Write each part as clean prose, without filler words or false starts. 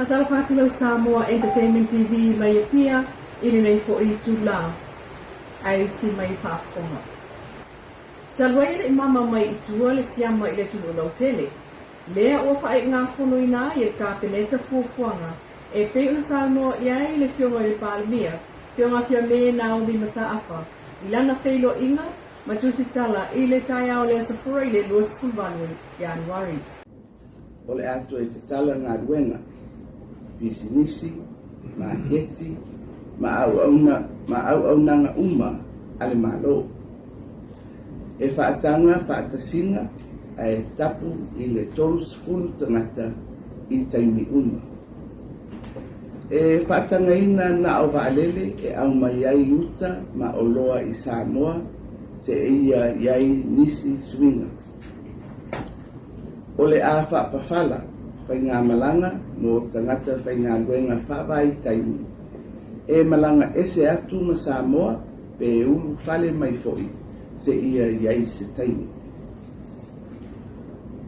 Katala fatilo Samoa Entertainment TV mai pia ili nei fo i tula ai si mai pafonga. Talwaile mama mai tuole siama ile tulu na utele. Lea ua fai ngā whono ina i ka peneta fuafuanga. E pe unu Samoa ia ile fionga i palmia. Fionga fia me na umi mata apa. Ilana feilo inga matusi tala ile taya ole safura ile lua skulvanu Januari. Ole ato e te tala ngā ruenga. Bisinisi, maaketi, maau-aunanga uma ale malo. E whaatanga, whaatasinga, e tapu i le tolus fulu tangata i taimi uma. E whaatanga ina na au waalele e au mai ai uta ma oloa i Samoa se ia iai nisi swinga. Ole a whaapawhala, whai ngā malanga no tangata whai ngā luenga whawai taimi. E malanga ese atu ma Samoa pe ulu whale mai foi se ia iai se taimi.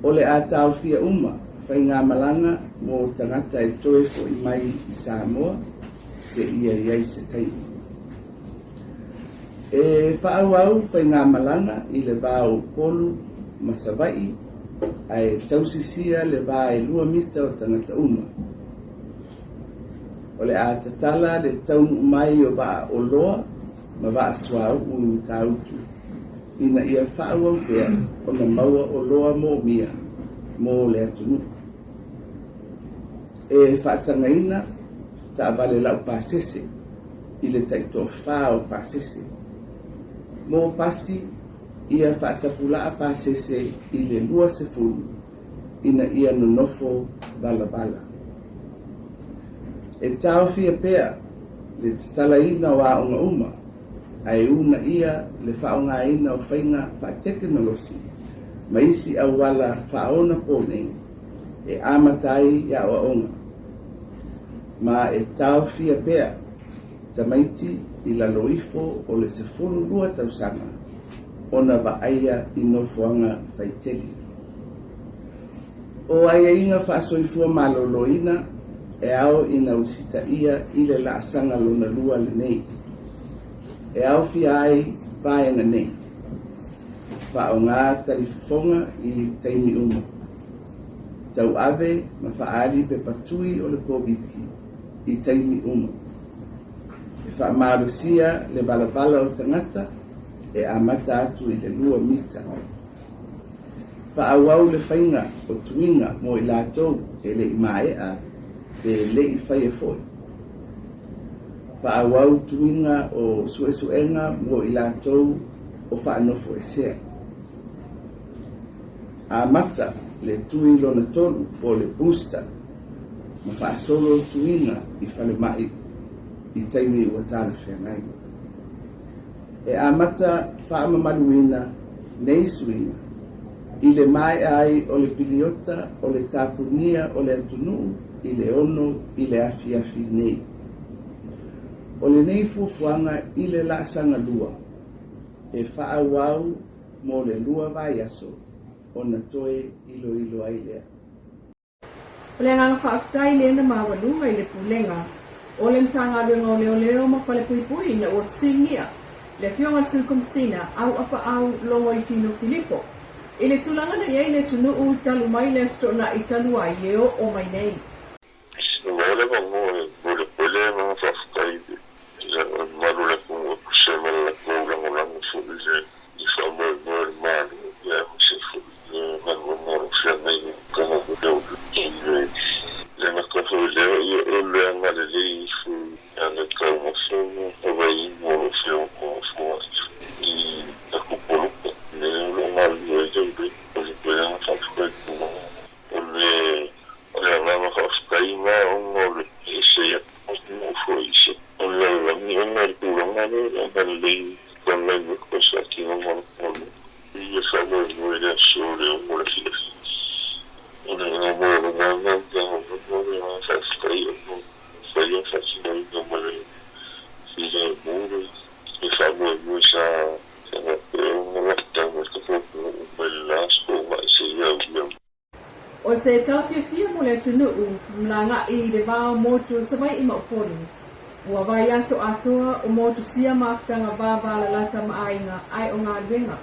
Ole a tau fia uma whai ngā malanga mo tangata e toe foi mai i Samoa se ia iai se taimi. E whaau whai ngā malanga i le vāo polu masawai ai tausisia le vai lua mita o tangata uma. O le a tatala le taunu mai o va o loa ma va swau unu tautu. Ina ia whaau au pea o na maua o loa mo mia mo le atunu. E whaatanga ina ta vale lau pasese i le taito whao pasese. Mo pasi ia whaatapula a pasese i le lua se fulu, ina ia nonofo bala bala. E tau fia pea, le tala ina wa onga uma, ai una ia le whaonga ina o whainga whaateknolosi, ma isi au wala whaona pone, e amatai ia o onga. Ma e tau fia pea, tamaiti i la loifo o le se fulu lua tausanga, ona va aia i no fuanga faiteli. O aia inga whaasoifua maloloina e ao ina usita ia i le laasanga lona lua le nei. E ao fia ai vaenga nei. Wha o ngā talifonga i taimi uma. Tau ave ma whaari pe patui o le kōbiti i taimi uma. E wha marusia le balabala o tangata e amata atu i le lua mita. Whaawau le whainga o tuinga mo i lātou e le i maea e le i whaia foi. Whaawau tuinga o suesuenga mo i lātou o whaanofo e sea. Amata le tui lona tolu o le booster ma whaasolo tuinga i whale mai i taimi ua tala whengai. E amata whaamamaluina nei suina i le mai ai o le piliota o le tapunia o le atunu i le ono i le afi nei. O le nei fuafuanga i le laasanga lua e whaawau mo le lua vai aso o na toe ilo ai lea. O le nganga whaafitai le na mawalunga i le pulenga o le mtanga luenga o leo ma whale puipui na ua singia. Le fionga circumcina au apa au longo i tino Filipo. I le tulanga na iei le tunu u talu mai le sto na i talu a ieo o mai nei. Vale vango vole pole ma fafukai ya malu le kungo kusema la kunga ngolango fulize i famo no malu ya se fulize malu mo fia nei como budeu le na kofu le le ngale le fu ya le kalmo sono o vai mo fia ko fu i ta kupolo le lo malu e jombe o le pole ma fafukai kuma o le ma fafukai ma o le ese ya mo foi se o le mi o le pula ma le con le cosa que no mo y esa no era sobre o le fila o le no mo no fafukai no foi o fafukai no mo le si le muro e fa mo sa no la tamo que foi o belasco ma se ya O se tau fia fia mo le tunu mlanga I le vao motu sabai ima upoli. Ua vai aso atoa o motu sia maftanga vava la lata maainga ai o ngā renga.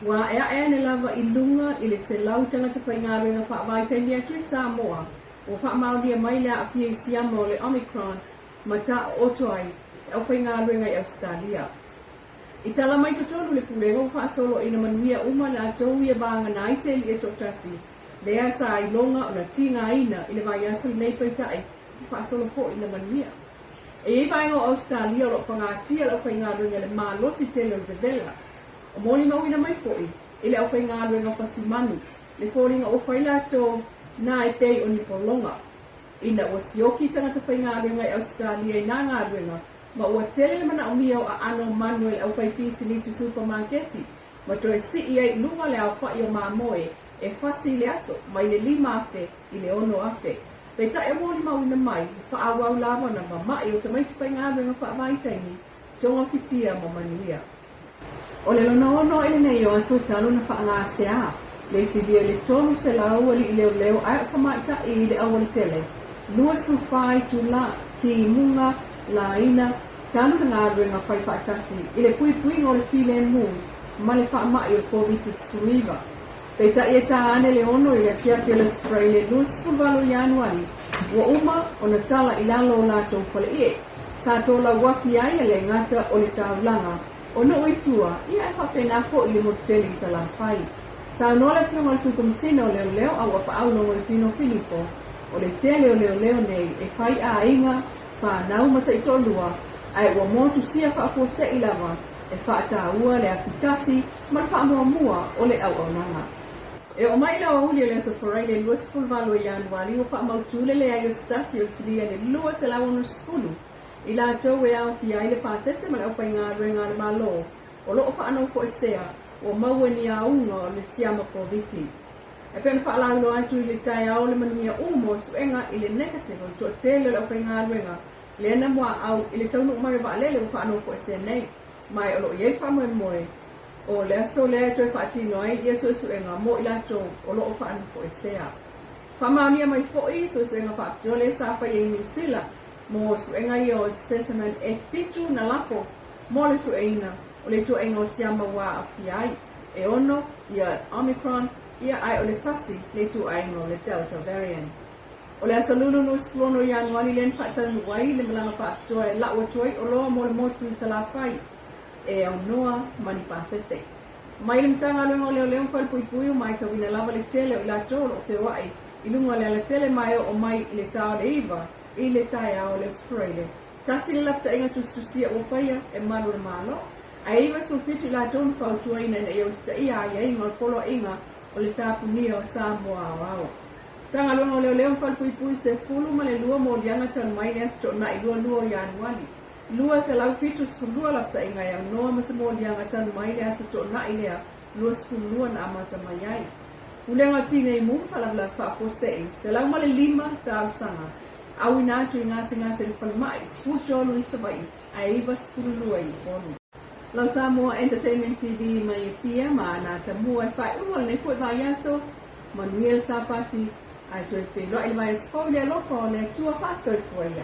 Ua ea ne lava I lunga I le se lau tangata pai ngā renga wha vai taimi atu I Samoa. Ua wha mauria mai lea apia I siama o le Omicron ma ta oto ai au pai ngā renga I Australia. I tala mai totonu le pulenga wha solo ina manuia uma le atou ia banga na ise li e totasi. Lea sa I longa o na tinga ina I le vai asa nei pai tai wha solo po ina manuia. E vai o Australia o pangatia le pai ngā renga le malosi tele o vela. O moni mawina mai foi, ele au whai ngā ruenga pasimanu, le fōringa o whai lato nā e pei o nipolonga. Ina ua sioki tangata whai ngā ruenga I Australia I nā ngā ruenga, ma ua tele mana o mia o a ano Manuel au whai pisi nisi supermarketi, ma toi si ia lunga le au whai o mamoe, e whasi le aso, mai le 5 afe, I le 1 afe. Pei ta e moni mawina mai, wha awau lava na mamai o tamaiti whai ngā ruenga wha avaitaini, tonga fitia mo manuia. O le lono ono ele nei o aso talo na whaanga sea. Le sivia le tonu se lau ali I leo ai o tamaita I le awal tele. Lua su whai tu la, ti munga, la ina, talo na ngā ruenga whai whaatasi. I le pui ngō le while mū, ma le whaamai o COVID-19. Peita I e tā ane le ono I le kia le spray le lua sifurvalo Januari. Wa uma o na tala I lalo o lātou whale ie. Sa tola waki ai le ngata o le taulanga. O no itua, ia e whapena fo I le moteli sa la whai. Sa nola whionga le sukumisina o leo au apa au no i tino Filipo. O le tele o leo nei e whai a inga, whanau mata I tolua, ai ua motu sia whaapose I lava, e whaata ua le apitasi, ma whaamua mua o le au nanga. E o mai lau auli o le safarai le lua sifulvalo Januari, o whaamautule le ai o stasi o siria le lua se lau ono sifulu. I la tau e au pia I le pasese ma le au whai ngā ruenga le malo. O loo whaanau po e sea, o maua ni a unga o le siama COVID. E pena whaalau no atu I le tai au le manuia umo suenga I le negative o tua tele le au whai ngā ruenga. Le ana mua au I le taunu umare wa alele o whaanau po e sea nei. Mai o loo iei whamoe moe. O le aso le toi whaatino ai ia suenga mo I la tau o loo whaanau po e sea. Whamamia mai po I suenga whaapitole sa whai e New Zealand. Mo suenga I o specimen e fitu na lafo mo le suenga o le tuenga o siama wa apiai e ono ia Omicron ia ai o le tasi le tuenga o le Delta variant. O le asalulu no splono Januari len whaatanu wai le malanga whaatoa e laua tuai o loa mo le motu I salawhai e au noa mani pasese. Mai le mtanga luenga o leo whalpuipuio mai tawina lava le tele o la tolo o pewai ilunga le tele mai o mai I le tau le iwa I le tai au le spreile. Tasi le lapta inga tustusia o paia e malu le malo. A iwa sulfitu la tonu whautua ina e usta ia ia inga o polo inga o le tapunia o Samoa au. Tanga luenga o leo whalpuipui se fulu ma le lua mo dianga tanu mai le asto na I lua o Januari. Lua se lau fitu skulua lapta inga ia noa ma se mo dianga tanu mai le asto na ilea lua skulua na amata mai ai. Ulenga tine I mungu palavla whaafosei se lau ma le 5 tau sanga. Au ina atu I ngase le palmai, swutolo I sabai, a iwa skulua I ponu. Lau Samoa Entertainment TV mai pia ma na tamua I whai uwa nei fwoi vai aso, manuel sapati, ai toi whi loa I mai espolia loko le tua whasoi fwoi ia.